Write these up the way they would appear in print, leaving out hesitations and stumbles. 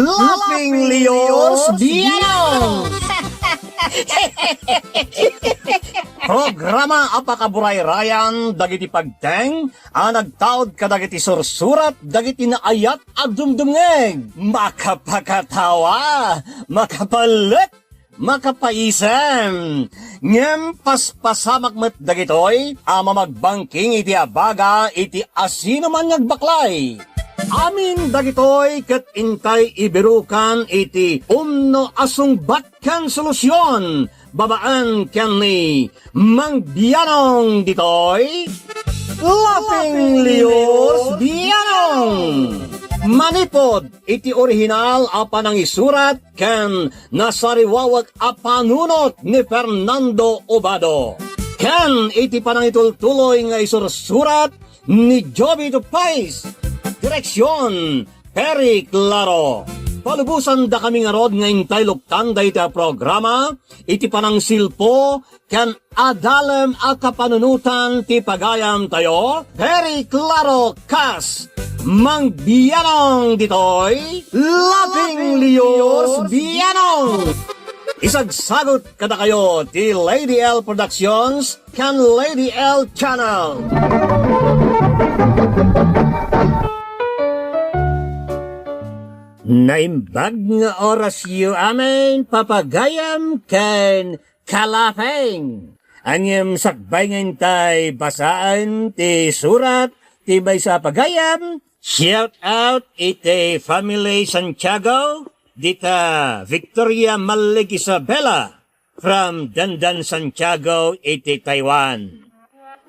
Laughing Leos Biano! Programa apakaburay-rayan dagiti pagteng nagtaod kadagiti sursurat dagiti naayat at dumdumngeg makapakatawa makapalit makapaisem ngem paspasamak met dagitoy mamagbangking iti abaga iti asino man ngagbaklay. Amin dagitoy ket intay ibirukan iti umno asungbat ken solusyon babaan ken ni Mang Bianong ditoy Laughing Leos Bianong manipod iti orihinal apan ang isurat ken nasariwawak apanunot ni Fernando Obado ken iti panangitultuloy nga isursurat ni Joby Tupais. Direksyon, Perry Claro. Palubusan da kami nga rod nga intay luktan da iti programa, iti panang silpo, ken adalem a kapanunutan ti pagayam tayo, Perry Claro Kas, Mang Bianong ditoy, Laughing Leos Bianong. Isagsagot kada kayo ti Lady L Productions, ken Lady L Channel. Naimbag nga oras yu amin papagayam ken kalafeng. Anyem sakbay ngintay basaan ti surat ti may sa pagayam. Shout out iti Family Santiago dita Victoria Malig Isabela from Dandan Santiago iti Taiwan.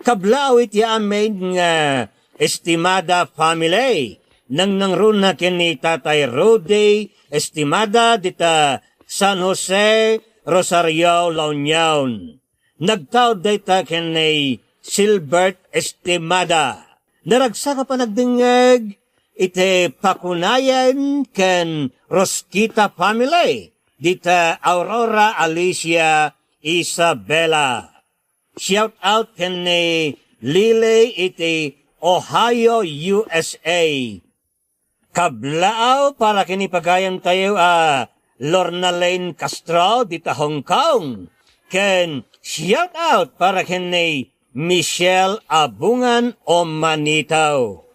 Kablaw iti amin nga estimada family. Nang nangruna kini Tatay Rudy Estimada dita San Jose Rosario La Union. Nagtaod dita kini Silbert Estimada. Naragsaka pa nagdingeg iti pakunayan ken Rosquita family dita Aurora Alicia Isabela. Shout out kini Lily iti Ohio, USA. Kablao para kinipagayam tayo Lorna Lane Castro dita Hong Kong. Ken shout out para kini Michelle Abungan o Manitaw.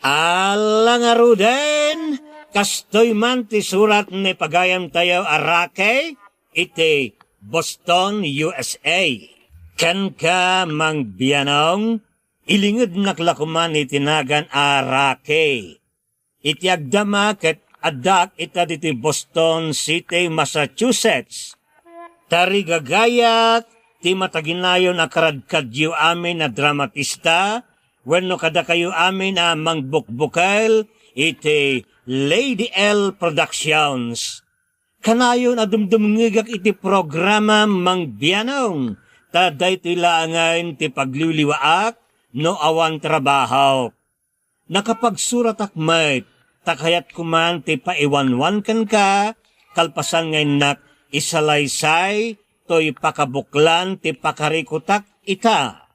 Alang aruden kastoy man ti surat ni pagayam tayo Arake iti Boston, USA. Ken ka Mang Bianong ilingid naklakuman itinagan Arake. Iti agdama ket adak ita diti Boston City, Massachusetts. Tari gagayak ti mataginayon akaradkadyo amin na dramatista wenno kada kayo amin mangbukbukal iti Lady L Productions. Kanayon adumdumngigak iti programa Mang Bianong taday ti laangan ti pagliliwaak no awan trabaho. Nakapagsurat akmet, takayat kuman ti paiwanwan kan ka, kalpasan ngayon nak isalaysay, to'y pakabuklan ti pakarikutak ita.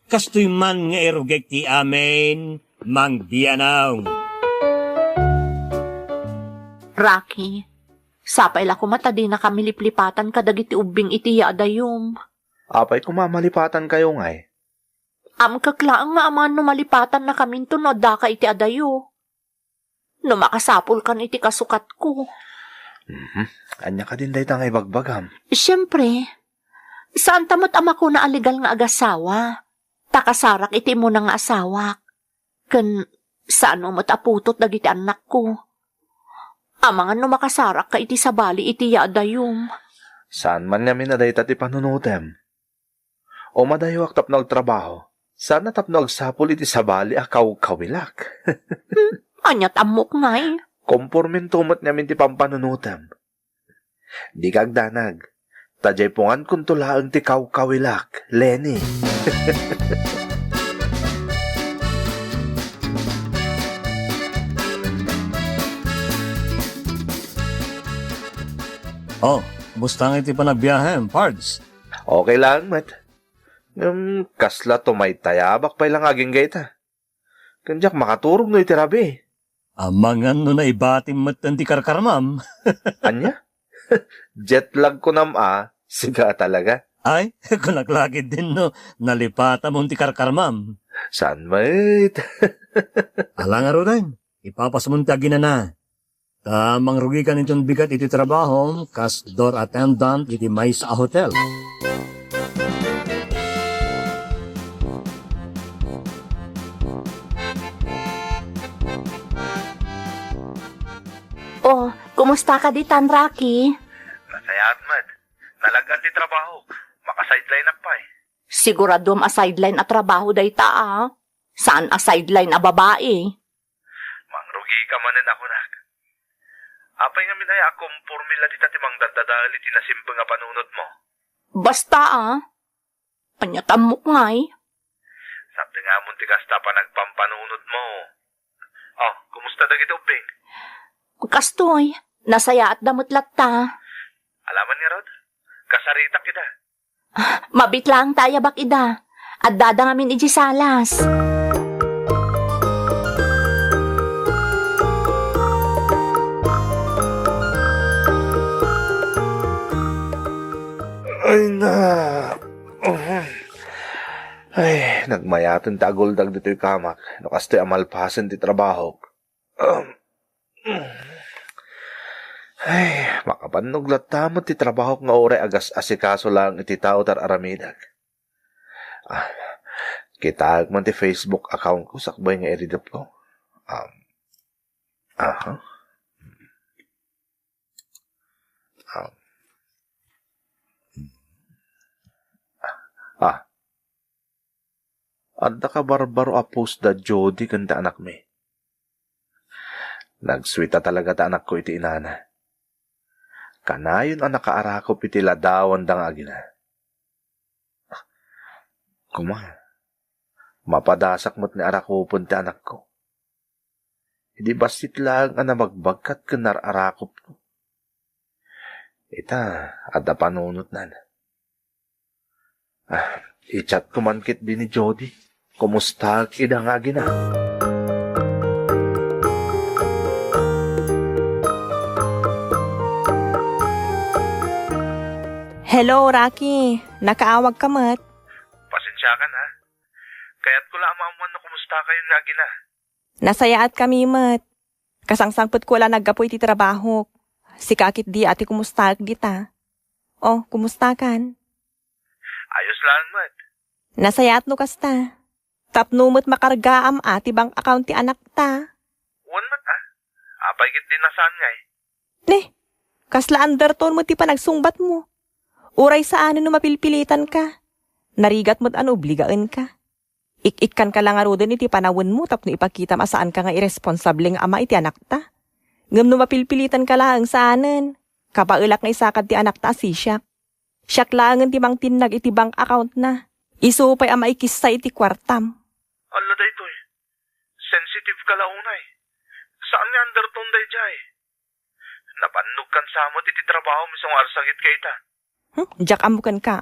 Kastoy man nga irugek ti amin, Mang Bianong. Rocky, sapay la kumata di na kami liplipatan kadagiti ubing iti yaadayom. Apay kumamalipatan kayo ngay. Kaklaan nga aman numalipatan na kami tunod da ka iti adayo. Numakasapol kan iti kasukat ko. Anya ka din dahi tangay bagbagam. Siyempre, saan tamot ama ko na aligal nga agasawa? Takasarak iti mo na nga asawak. Kan saan mo mataputot dagiti anak ko? Ama nga numakasarak ka iti sabali iti yaadayom. Saan man niya minaday tati panunutem? O madayawak tap nagtrabaho? Sana tapno agsapol iti sabali kaw-kawilak. Anyat amok ngay. Kompormin tumot namin ti pampanunutam. Di kagdanag. Tajay pungan kung tulaang ti kaw-kawilak, Lenny. Oh, musta nga iti panagbiyahem, Pards? Okay lang, Matt. Kasla to may tayabak pa ilang aging gayta. Kanjak makaturog no itirabi. Amangan no na ibatim matan ti karkarmam. Anya? Jet lag ko siga talaga. Ay, kulaklagid din no, nalipata mo ti karkarmam. Saan mait? Alang aro din, ipapasamuntagin na. Tamang rugi ka nitong bigat iti trabaho, kas door attendant iti may sa hotel. Oh, kumusta ka di, Tan Rocky? Nasayat, Mad. Nalagan ti trabaho. Maka-sideline pa eh. Sigurado a sideline at trabaho day ta. Saan a sideline a babae? Mangrugi ka manin ako na. Apay nga minaya akong formula di tatimang dadadali tinasimpa nga panunod mo. Basta Panyatamok ngay. Sabi nga mo tigas pa nagpampanunod mo. Oh, kumusta da gito, Ping? Kastoy, nasaya at damot latta. Alaman nga, Rod? Kasarita kita. Mabit lang tayo bakida. At dadangamin iji salas. Ay na. Ay, nagmayatan tagoldag dito'y kamak. Nakastoy amalpasan ti trabaho. Ay, makapanuglat tamot ti trabaho nga oray agas asikaso lang iti tao tar aramidag. Kitag man ti Facebook account ko sakbay nga iridap ko. Adda ka barbaro a post da Jody kanda anak me. Nagswita talaga ta anak ko iti inana. Kanayon ang nakaarakop iti ladawan da nga agina. Mapadasak mo't ni arakopon ti anak ko. Hindi basit lang ang magbagkat ka nararakop ko. Ita, adda panunot na. I-chat ko man kit din ni Jody. Kumusta kida nga gina? Hello, Rocky. Nakaawag ka mat. Pasensya ka na. Kaya't ko lang maamuan na kumusta kayo nga gina. Nasayaat kami mat. Kasangsangpot ko lang naggapoy ti trabaho. Si kakit di ati kumusta dita. Oh, kumusta kan? Ayos lang, mat. Nasayaat no kasta. Tapnumot makargaam ati bang account ti anak ta. Uwan mat Apay kit din nasaan nga eh. Ne, kasla undertone mo ti panagsungbat mo. Uray saan no mapilpilitan ka. Narigat mo't obligaan ka. Ik-ikkan ka lang aro din iti panawin mo tapno ipakita masaan ka nga irresponsableng ama iti anak ta. Ngam no mapilpilitan ka lang saanan. Kapailak nga isakad ti anak ta si Siak. Siak langan ti mang tinag iti bank account na. Isupay ama ikisa iti kwartam. Ala da ito eh. Sensitive ka launay. Saan nga undertone day jay? Napannog kan samot iti trabaho misong arsagit kay ta. Diyak amukan ka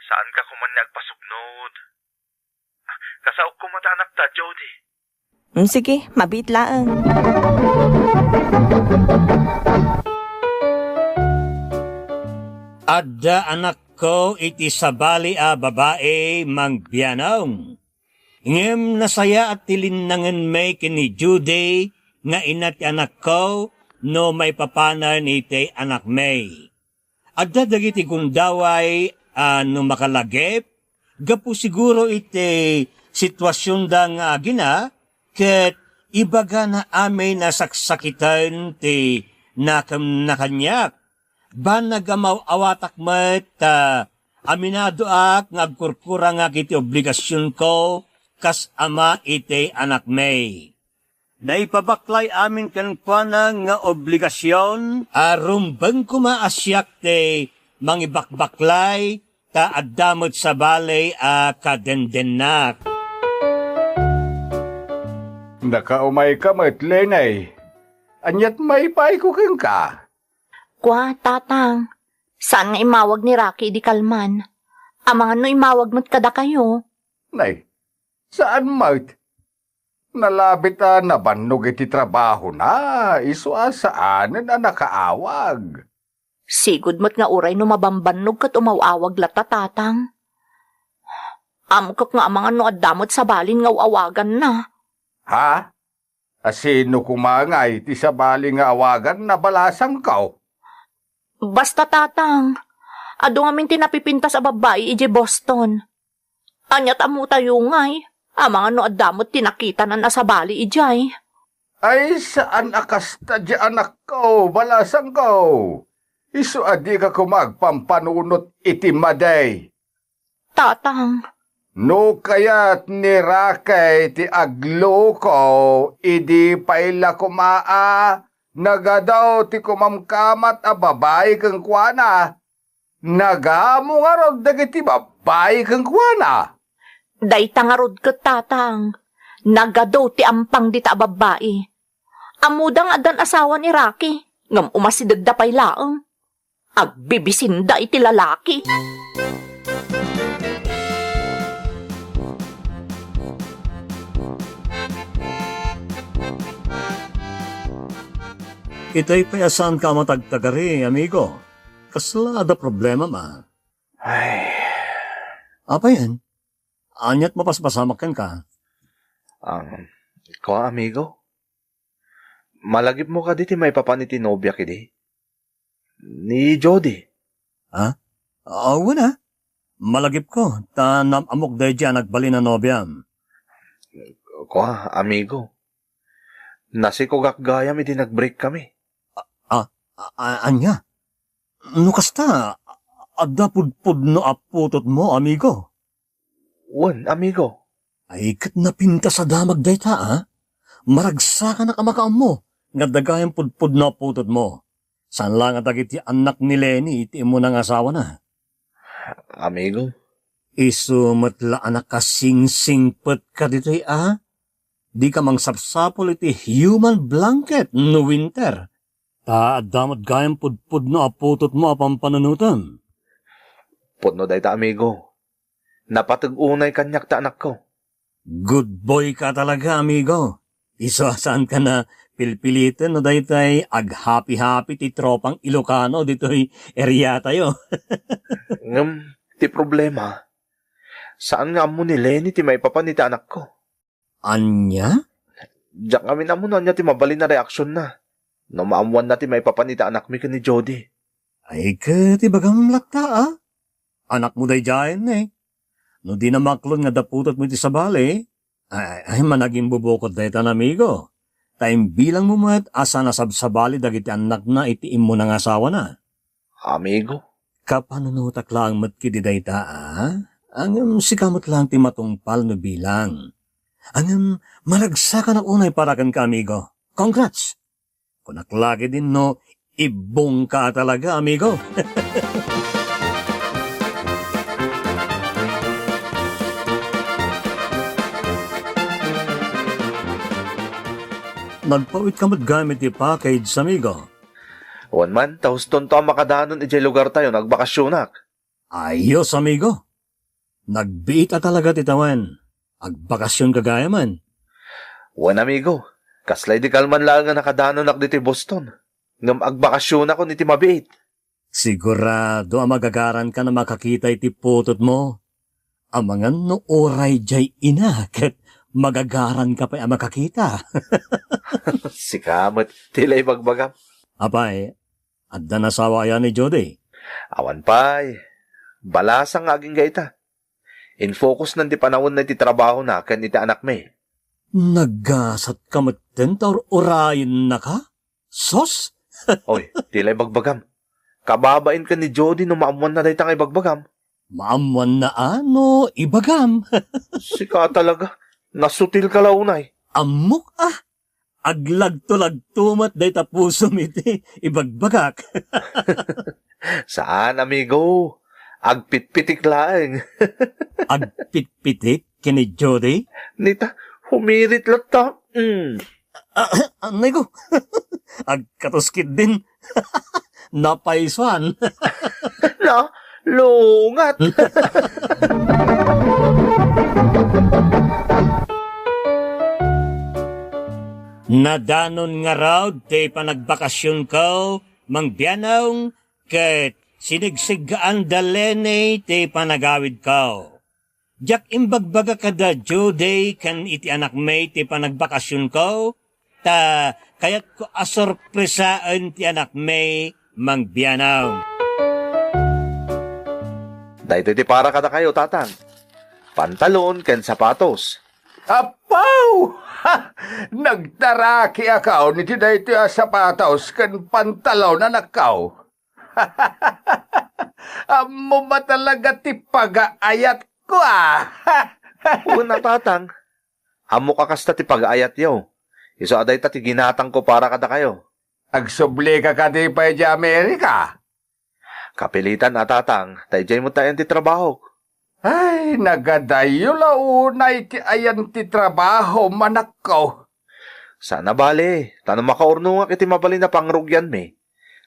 Saan ka kuman nagpasugnod? Kasaok ko matanak ta, Jody. Sige, mabit laang. Adda anak ko iti sabali a babae mangbiyanong. Ngem nasaya at tilinangan may kini Judy nga inat anak ko no may papanan iti anak may. Adda dagiti gundaway no makalagip, gapu siguro iti sitwasyon da nga agina, ket ibaga na amay nasaksakitan ti nakam na kanyak. Ba nagamaw awatak met aminado ak ngagkurkura nga kiti obligasyon ko kas ama iti anak may. Naipabaklay amin kankwana nga obligasyon arumbang kumaasyak te mangibakbaklay ta addamot sa balay a kadendenak. Nakaumay ka matlenay. Anyat may paiko kang ka. Kwa, tatang. Saan nga imawag ni Rocky di kalman? Amangan no imawag mo't kada kayo. Nay, saan mat? Nalabit na bannog iti trabaho na, iso asaan na nakaawag. Sigud mo't nga uray no mabambannog kat umawawag lata tatang. Amkok nga mga no adamot sa balin nga awagan na. Ha? Asino kumangay ti sa bali nga awagan na balasang kao? Basta tatang, ado ngamin tinapipinta sa babae iji Boston. Anyat amu tayo ngay, mga no adamot tinakita na nasa bali ijay. Ay, saan akasta di anak ko, balasang ko? Isu adi ka kumagpampanunot iti maday. Tatang, No kaya't nirakay ti aglo ko, idi paila kumaa, nagadaw ti kumamkamat a babae kang kuana. Nagamo nga rod dagiti babae kang kuana. dayta nga rod ket tatang, nagado ti ampang dita babae. Amudang adan asawa ni Rocky, ngam umasideg da pay laeng. Agbibisinda iti lalaki. Itay payasan ka matagtagari, amigo. Kasla da problema ma. Ay, Apa yan? Anyat mapaspasamakan ka. ko amigo. Malagip mo ka diti may papaniti nobya kidi. Ni Jody. Wala. Malagip ko. Amok day dyan nagbali na nobyam. Ko amigo. Nasikogak gayam iti nagbreak kami. Anya? No kasta, adda pudpud no aputot mo, amigo. Wan, amigo. Ay, kat napinta sa damag dayta, ha? Maragsa ka na kamakaam mo, nga dagayang pudpud no aputot mo. Saan lang at agiti anak ni Lenny, iti mo ng asawa na. Amigo. Isumatla anak ka sing-singpet ka dito, Di ka mang sapsapol iti human blanket no winter. Damot gayang pudpud no aputot mo apang panunutan. Pudno dayta amigo. Napatag-unay kanyak ta anak ko. Good boy ka talaga, amigo. Isasaan ka na pilpilitin no daytay ag-happy-happy ti tropang Ilocano dito'y area tayo. Ti problema. Saan nga mo ni Lenny ti may papanita anak ko? Anya? Diyak kami na mo na niya ti mabalin na reaksyon na. No maamuan na ti may papanita anak mi ka ni Jody. Ay ka, ti bagang lakta, Anak mo day dyan, No di na maklon nga daputot mo iti sabali, ay managing bubukod day tan, amigo. Time bilang mo mat asa na sabsabali dagiti anak na itiim mo ng asawa na. Amigo. Kapanunutak lang matkidi day ta, Ang sikamot lang ti matungpal no bilang. Ang malagsa ka na unay para kan ka, amigo. Congrats! Kunaklagi din no, ibong ka talaga, amigo. Nagpawit ka gamit ti package, amigo. Wan man, tauston to ang makadanon iti lugar tayo, nagbakasyonak. Ayos, amigo. Nagbiit a talaga titawan. Agbakasyon kagaya man. Wan amigo, kaslay di kalman lang nga nakadanon ak diti Boston. Ngam agbakasyon ako niti mabiit. Sigurado magagaran ka na makakita iti putot mo. Amangan no oray jay ina, ket magagaran ka pa makakita. Sikamat, tilay bagbagam. Apay, adda na sawa yan ni Jody. Awan pay, balasang aging gaita. In focus nan di panahon na iti trabaho na kan iti anak me. Naggasat ka matten or orayin na ka? Sos? Oy, tilay bagbagam. Kababain ka ni Jody no maamuan na dahi tangay bagbagam. Maamuan na ano, ibagam. Sika talaga, nasutil ka launay. Amok Aglagto-lagtumat day tapusom iti ibagbagak. Saan, amigo? Agpitpitik laeng. Agpitpitik kini Jody? Nita, humirit lata. Anay ko. Agkatuskid din. Napaiswan. Na, lungat. Nadanon nga raw ti panagbakasyon ko, mang biyanong, ket sinigsigaan dalene ti panagawid ko. Jak imbagbaga kada Juday kan iti anak may ti panagbakasyon ko, ta kayat ko asorpresaan ti anak may mang biyanong. Dahito iti para kada kayo, tatang. Pantalon ken sapatos. Apaw! Ha! Nagtaraki akaw ni tiday ti sapatos ken pantalaw na nakaw. Amo ba talaga ti pag-aayat ko Una, tatang. Amo ka kasta ti pag-ayat yaw. Iso aday ta ti ginatang ko para kada kayo. Agsubli ka ka di pa di Amerika. Kapilitan na, tatang. Tayjay mo tayo ti trabaho. Ay, nagadayo launay ti ayan ti trabaho manakaw. Sana bale. Tano makaurno nga kiti mabali na pangrugyan me.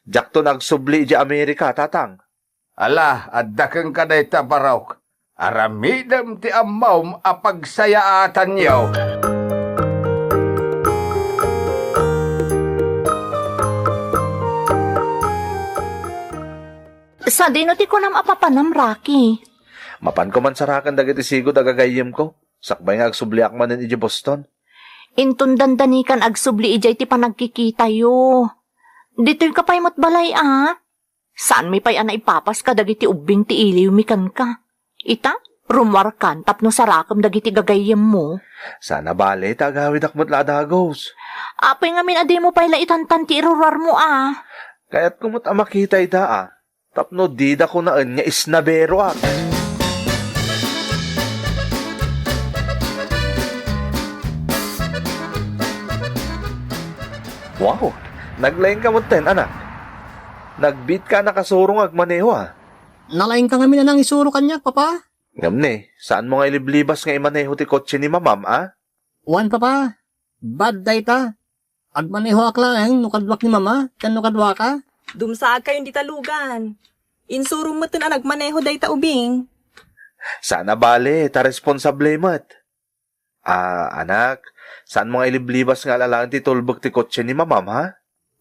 Jak to nagsubli di Amerika, tatang. Ala, adakang kaday tabarok. Aramidam ti amaw apagsayaatan yaw. Sa dino ti ko nam apapanam, Rocky. Mapan ko man sarakan dagiti sigod agagayim ko. Sakbay nga agsubli akmanen iji Boston. Intundan danikan agsubli ijay ti panagkikita yo. Dito'y kapaymot balay Saan mi pay ana ipapas ka dagiti ubing ti iliw mikan ka? Ita, rumwar kan tapno sarakam dagiti gagayem mo. Sana bale, tagawid akmat ladagos. Apay nga min adi mo pay laitantan ti irurar mo Kaya't kumot makita ida Tapno dida ko na anya isnabero Wow, naglaing ka mo ten, anak. Nagbit ka nakasurong agmaneho Nalaing ka nga minanang isuro kanya, papa. Ngamne, saan mo nga iliblibas nga imaneho ti kotse ni mamam, Wan, papa. Bad day ta. Agmaneho aklang, nukadwak ni mama, kan nukadwa ka. Dumsaag kayo di talugan. Insuro mo tin nagmaneho day ta ubing. Sana bale, ta responsable mat. Anak, saan mo nga iliblibas nga lalang ti tulbog ti kotse ni mamam,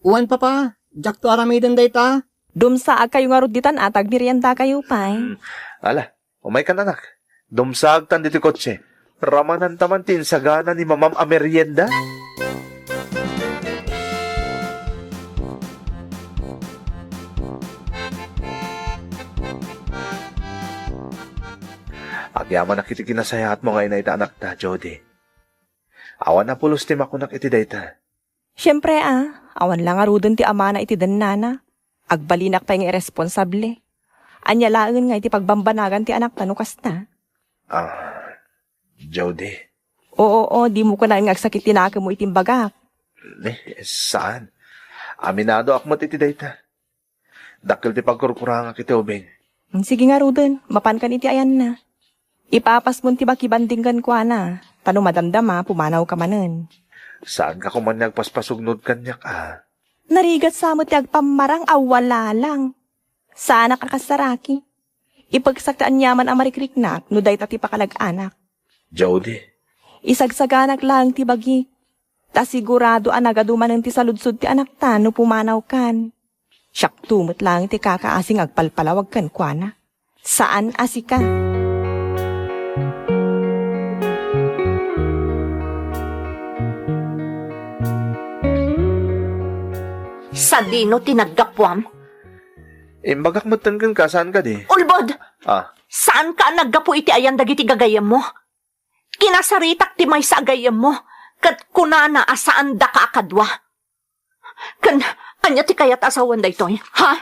Wan, papa. Jak to aramiden day ta. Dumsaag kayo nga ruditan atag merienda kayo pay. Ala, umay ka anak. Dumsag tan ti kotse. Ramanan taman tin sagana ni mamam a merienda. Agyaman na kiti kinasayahat mo ngayon na ita anak ta, Jody. Awan na pulos tim ako nak iti dayta. Siyempre awan lang arudon ti ama na iti nana. Agbalinak pa yung irresponsable. Anya laeng nga iti pagbambanagan ti anak tanukas na. Jody. Oo, di mo ko na yung agsakit tinaka mo itimbagak. Saan? Aminado ak mo iti dayta. Dakil ti pagkurkuranga kiti ubing. Sige nga rudon, mapan kan iti ayan na. Ipapas mo ti bakibandinggan ko Tano madamdama, pumanaw ka manen. Saan ka kuman nagpaspasugnod kanyak Narigat sa mo ti agpamarang awala lang. Sana kakasaraki. Ipagsaktaan yaman ang marikriknak, no day tati pakalag-anak. Jody. Isagsaganak lang ti bagi. Ta sigurado anagaduman ng ti saludsud ti anak ta no pumanaw kan. Siyak tumot lang ti kakaasing agpalpalawag kan kuana. Saan asika? Sa dino tinagdapwam? Imbagak mo tanggan ka, saan ka di? Ulbod! Saan ka naggapo iti ayan dagiti gagayam mo? Kinasaritak ti may sa agayam mo, kat kunana asaan da ka akadwa. Anya ti kayat asawan da itoy, ha?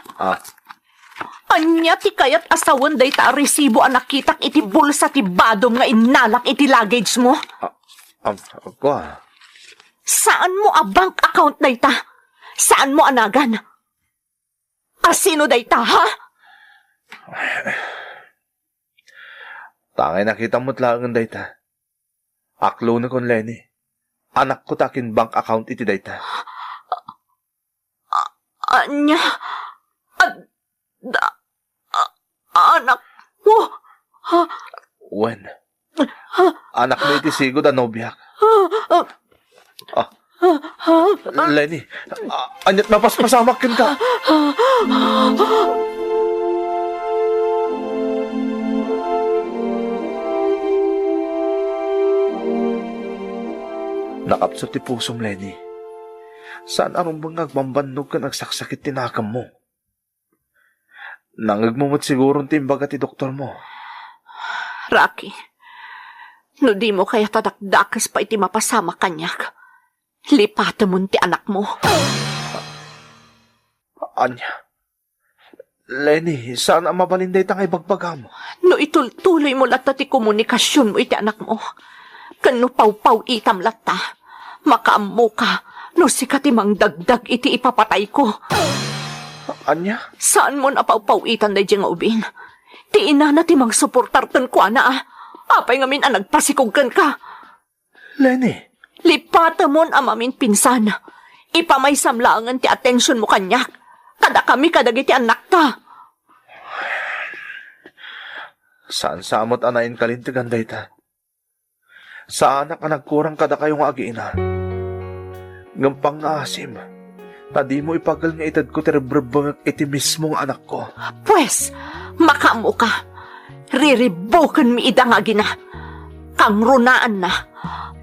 Anya ti kayat asawan da ita resibo anak kitak iti bulsa ti badom nga inalak iti luggage mo? Saan mo a bank account da ita? Saan mo anagan? Asino da ita, ha? Tangay nakita mo't lang dayta. Aklo na kon Lenny. Anak ko takin bank account iti dayta. Anya? Anak mo? When? Anak mo iti sigod a nobyak. Lenny, anyat mapaspasamak yun ka. Nakapsot ti pusom, Lenny. Saan arong bang agmambannog ka nagsaksakit tinakam mo? Nangagmumot siguro timbaga ti doktor mo. Rocky, no di mo kaya tadakdakas pa iti mapasama kanyak. Lipata mo ti anak mo. Anya? Lenny, saan ang mabalinday tangay bagbaga mo? No itultuloy mo lata ti komunikasyon mo iti anak mo. Kano paw-paw itam lata. Makaammo ka, no sikat imang dagdag iti ipapatay ko. Anya? Saan mo napaw-pawitan na diyang ubin? Ti ina na timang suportartan ko, ana ah. Apay ngamin ang nagpasikugkan ka. Lenny? Lipata mon amamin pinsan. Ipamay samlaangan ti atensyon mo kanyak. Kada kami kadagiti anak ta. Saan samot anayin kalintigan day ta? Sa anak ang nagkurang kada kayong agiina. Ngampang nga asim. Tadi mo ipagal nga itad ko terebrabangak iti mismong anak ko. Pwes, makamo ka. Riribukan mi ida nga gina. Kang runaan na.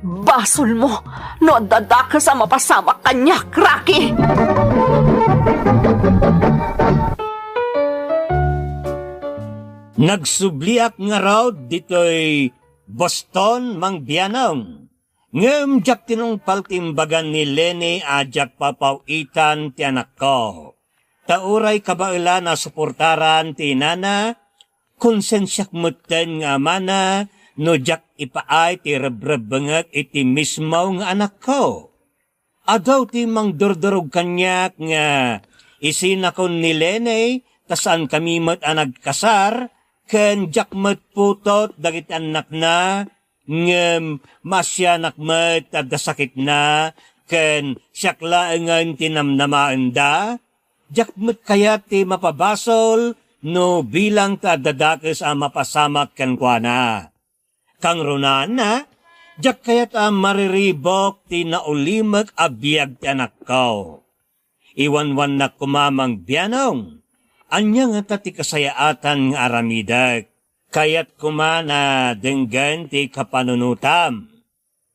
Basol mo, no dadaka sa mapasama kanya, Rocky! Nagsubliak nga raw dito'y Boston, Mangbianong. Ngem jak tinungpal timbagan ni Lenny ajak papawitan ti anak ko. Tauray kabaila na suportaran ti nana, konsensyak muten nga mana, no jak ipaay ti rebrabangag iti mismo nga anak ko. Adaw ti mang durdurog kanyak nga isinakon ni Lenny, tasan kami mat nagkasar, ken jak mat putot dagit anak na, ngem masyanak mat adasakit na, ken syaklaengan tinamnamaan da, jak mat kayat ti mapabasol, no bilang ta dadakes a mapasamak ken kuana. Kang runaan na, jak kayat a mariribok ti naulimak a biyag ti anak ko. Iwanwan na kumamang biyanong, anya nga ti kasayaatan nga aramidag, kayat kumana denggan ti kapanunutam.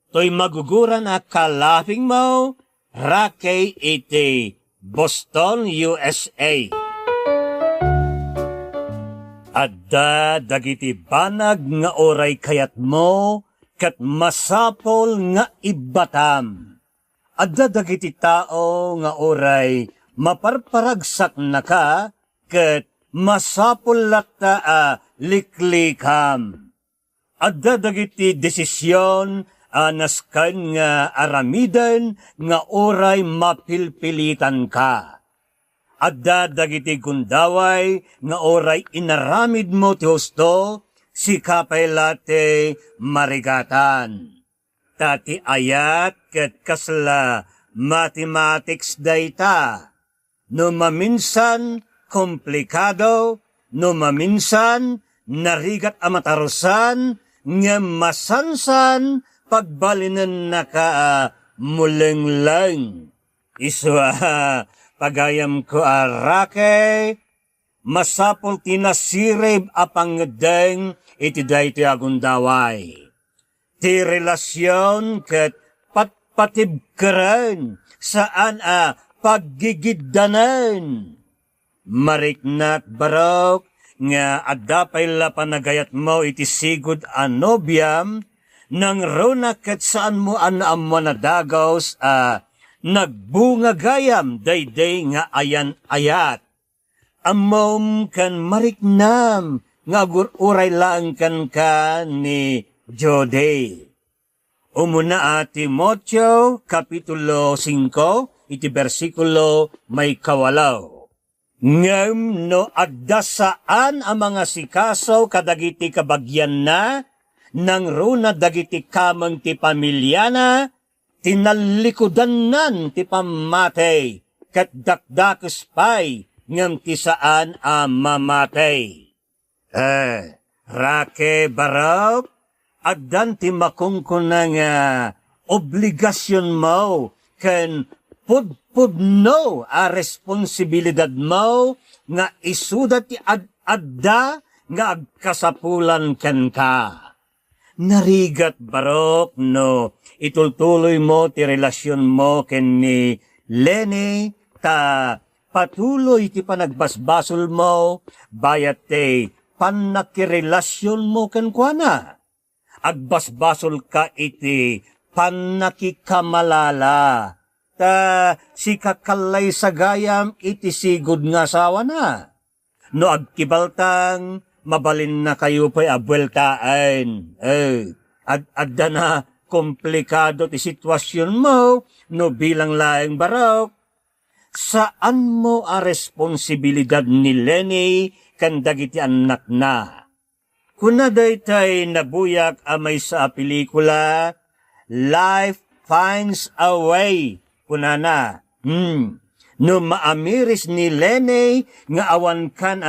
To'y maguguran a kalaping mo, Rocky iti Boston, USA. Adda dagiti banag nga oray kayat mo, kat masapol nga ibatam. Adda dagiti tao nga oray maparparagsak na ka, kat masapol lakta a liklikam. Adda dagiti desisyon naskan nga aramiden nga oray mapilpilitan ka. Adda dagiti gundaway nga oray inaramid mo ti husto, si kapailate marigatan. Tati ayat ket kasla mathematics dayta. No maminsan komplikado, no maminsan narigat amatarusan, nga masansan pagbalinan na ka muleng lang. Iswa pagayam ko Rocky, masapol tinasirib apangedeng iti dayti agundaway. Ti relasyon ket patpatibkeren saan paggigiddanen. Mariknat barok nga adapay la panagayat mo iti sigud a nobyam nang rona ket saan mo anaam nadagaws nagbunga gayam dayday nga ayan-ayat. Amom kan mariknam nga gururay lang kan ni Jode. Umuna Timoteo Kapitulo 5 iti bersikulo may kawalaw. Ngem no agdasaan ang mga sikaso kadagiti kabagyan na, nang runa dagiti kamang ti pamilyana, tinalikudanan ti pamatay, kat dakdakes pay, ngam ti saan mamatay. Rocky barok, agdan ti makungkunang obligasyon mo, ken pudpudno a responsibilidad mo nga isudat ti adda nga agkasapulan ken ka. Narigat barok no itultuloy mo ti relasyon mo ken ni Lenny ta patuloy ti panagbasbasol mo bayat ti panakirelasyon mo ken kuana. Agbasbasol ka iti panakikamalala. Ta si kakalay sa gayam iti sigod nga asawa na. No agkibaltang mabalin na kayo pa'y abweltaan. Adda na komplikado ti sitwasyon mo no bilang laeng barok. Saan mo a responsibilidad ni Lenny kan dagiti anak na? Kuna daytay nabuyak amay sa pelikula, Life Finds a Way. Kunana, no maamiris ni Lenny nga awan kan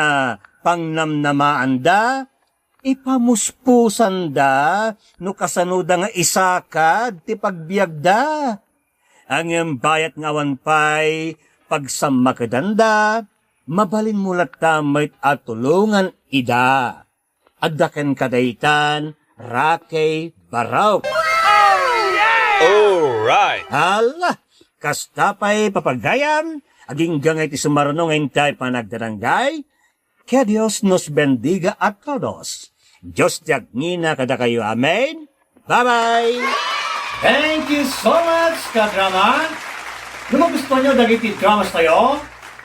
pangnamnamaan da, ipamuspusan da, no kasanuda nga isakad ti pagbiag da. Ang bayat nga awan pa'y pagsamakadanda, mabalin mulat tamit at tulungan ida. Addaken kadaitan, Rakay Baraw. Alright! Hala! Kastapay papagayam, aging gangay ti sumarunong entay panagdarangay, que Dios nos bendiga a todos. Diyos tiagnina kada kayo. Amen. Bye-bye! Thank you so much, kadrama! Kung magustuhan nyo dagiti dramas tayo,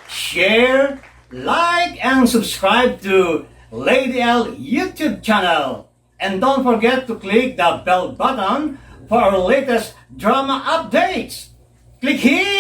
share, like, and subscribe to Lady L YouTube channel. And don't forget to click the bell button for our latest drama updates. Click here!